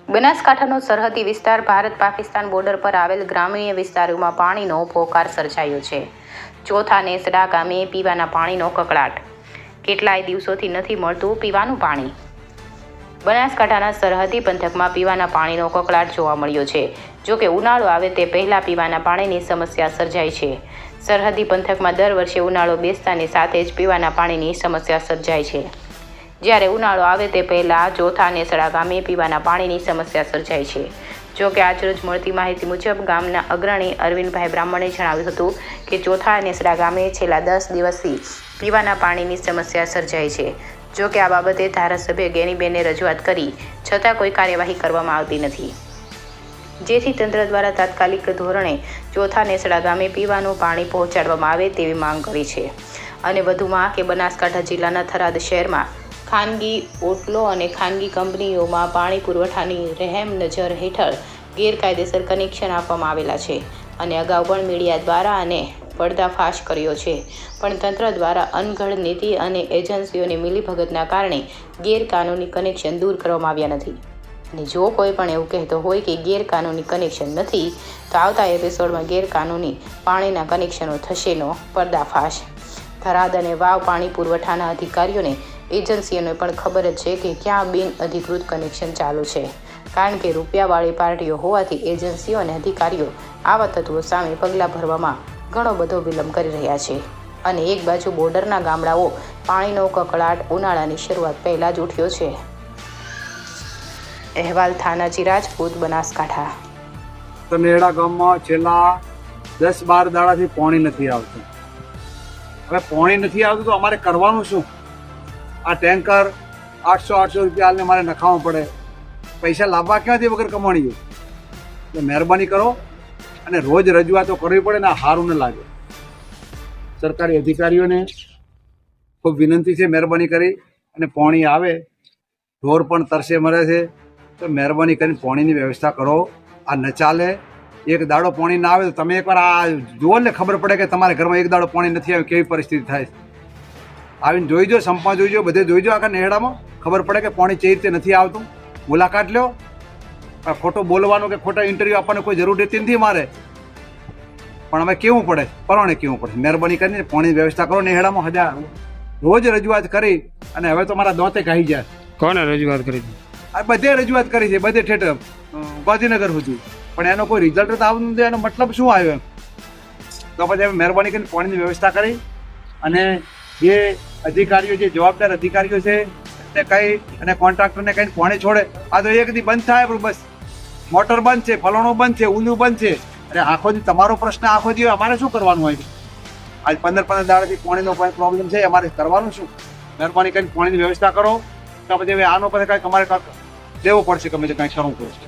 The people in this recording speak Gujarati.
બનાસકાંઠાનો સરહદી વિસ્તાર ભારત પાકિસ્તાન બોર્ડર પર આવેલ ગ્રામીણ વિસ્તારોમાં પાણીનો પોકાર સર્જાયો છે. ચોથા નેસડા ગામે પીવાના પાણીનો કકળાટ. કેટલાય દિવસોથી નથી મળતું પીવાનું પાણી. બનાસકાંઠાના સરહદી પંથકમાં પીવાના પાણીનો કકળાટ જોવા મળ્યો છે. જો કે ઉનાળો આવે તે પહેલાં પીવાના પાણીની સમસ્યા સર્જાય છે. સરહદી પંથકમાં દર વર્ષે ઉનાળો બેસતાની સાથે જ પીવાના પાણીની સમસ્યા સર્જાય છે. જ્યારે ઉનાળો આવે તે પહેલાં ચોથા નેસડા ગામે પીવાના પાણીની સમસ્યા સર્જાય છે. જો કે આજરોજ મળતી માહિતી મુજબ ગામના અગ્રણી અરવિંદભાઈ બ્રાહ્મણે જણાવ્યું હતું કે ચોથા નેસડા ગામે છેલ્લા 10 દિવસથી પીવાના પાણીની સમસ્યા સર્જાય છે. જો કે આ બાબતે ધારાસભ્ય ગેનીબેને રજૂઆત કરી છતાં કોઈ કાર્યવાહી કરવામાં આવતી નથી, જેથી તંત્ર દ્વારા તાત્કાલિક ધોરણે ચોથા નેસડા ગામે પીવાનું પાણી પહોંચાડવામાં આવે તેવી માંગ કરી છે. અને વધુમાં કે બનાસકાંઠા જિલ્લાના થરાદ શહેરમાં ખાનગી ઓટલો અને ખાનગી કંપનીઓમાં પાણી પુરવઠાની રહેમ નજર હેઠળ ગેરકાયદેસર કનેક્શન આપવામાં આવેલા છે અને અગાઉ પણ મીડિયા દ્વારા અને પર્દાફાશ કર્યો છે, પણ તંત્ર દ્વારા અનગઢ નીતિ અને એજન્સીઓની મિલીભગતના કારણે ગેરકાનૂની કનેક્શન દૂર કરવામાં આવ્યા નથી. અને જો કોઈ પણ એવું કહેતો હોય કે ગેરકાનૂની કનેક્શન નથી, તો આવતા એપિસોડમાં ગેરકાનૂની પાણીના કનેક્શનો થશેનો પર્દાફાશ. થરાદ અને વાવ પાણી પુરવઠાના અધિકારીઓને એજન્સીઓને પણ ખબર જ છે કે ક્યાં બિન અધિકૃત કનેક્શન ચાલુ છે, કારણ કે રૂપિયાવાળી પાર્ટીઓ હોવાથી એજન્સીઓ અને અધિકારીઓ આવા તત્વો સામે પગલાં ભરવામાં ઘણો બધો વિલંબ કરી રહ્યા છે. અને એક બાજુ બોર્ડરના ગામડાઓ પાણીનો કકળાટ ઉનાળાની શરૂઆત પહેલાં જ ઉઠ્યો છે. અહેવાલ થાનાજી રાજપૂત, બનાસકાંઠા. નેડા ગામમાં છેલ્લા 10-12 દાડાથી પાણી નથી આવતું. હવે પાણી નથી આવતું તો અમારે કરવાનું શું? આ ટેન્કર 800 રૂપિયા હાલને મારે નખાવવું પડે. પૈસા લાવવા ક્યાંથી વગર કમાણીઓ? એટલે મહેરબાની કરો અને રોજ રજૂઆતો કરવી પડે ને સારું ન લાગે. સરકારી અધિકારીઓને ખૂબ વિનંતી છે, મહેરબાની કરી અને પાણી આવે, ઢોર પણ તરસે મરે છે, તો મહેરબાની કરીને પાણીની વ્યવસ્થા કરો. આ ન ચાલે. એક દાડો પાણી ના આવે તો તમે એકવાર આ જુઓ ને, ખબર પડે કે તમારા ઘરમાં એક દાડો પાણી નથી આવ્યું કેવી પરિસ્થિતિ થાય છે. આવીને જોઈજો, સંપમાં જોઈજો, બધે જોઈજો, આખા નેહડામાં ખબર પડે કે પાણી ચેવી રીતે નથી આવતું. મુલાકાત લો. ખોટો બોલવાનું કે ખોટા ઇન્ટરવ્યૂ આપવાની કોઈ જરૂર રહેતી નથી મારે, પણ અમે કેવું પડે, પરવાણે કેવું પડે. મહેરબાની કરીને પાણીની વ્યવસ્થા કરો. નેહડામાં 1000 રોજ રજૂઆત કરી અને હવે તો મારા દોતે કહી જાય. કોને રજૂઆત કરી? આ બધે રજૂઆત કરી છે, બધે ઠેઠ ગાંધીનગર સુધી, પણ એનો કોઈ રિઝલ્ટ તો આવતું નથી. એનો મતલબ શું આવ્યો એમ? તો પછી મહેરબાની કરીને પાણીની વ્યવસ્થા કરી અને જે અધિકારીઓ, જે જવાબદાર અધિકારીઓ છે તે કહી અને કોન્ટ્રાક્ટરને કહીને પાણી છોડે. આ તો એક દી બંધ થાય પણ બસ, મોટર બંધ છે, ફલાણું બંધ છે, ઊંધું બંધ છે. અરે આખો દી તમારો પ્રશ્ન, આખો દી અમારે શું કરવાનું હોય? આજ 15 દાડાથી પાણીનો કોઈ પ્રોબ્લેમ છે, અમારે કરવાનું શું? મહેરબાની કરીને પાણીની વ્યવસ્થા કરો. તો પછી હવે આનો પછી કાંઈક અમારે દેવું પડશે, ગમે તે કાંઈક કરવું પડશે.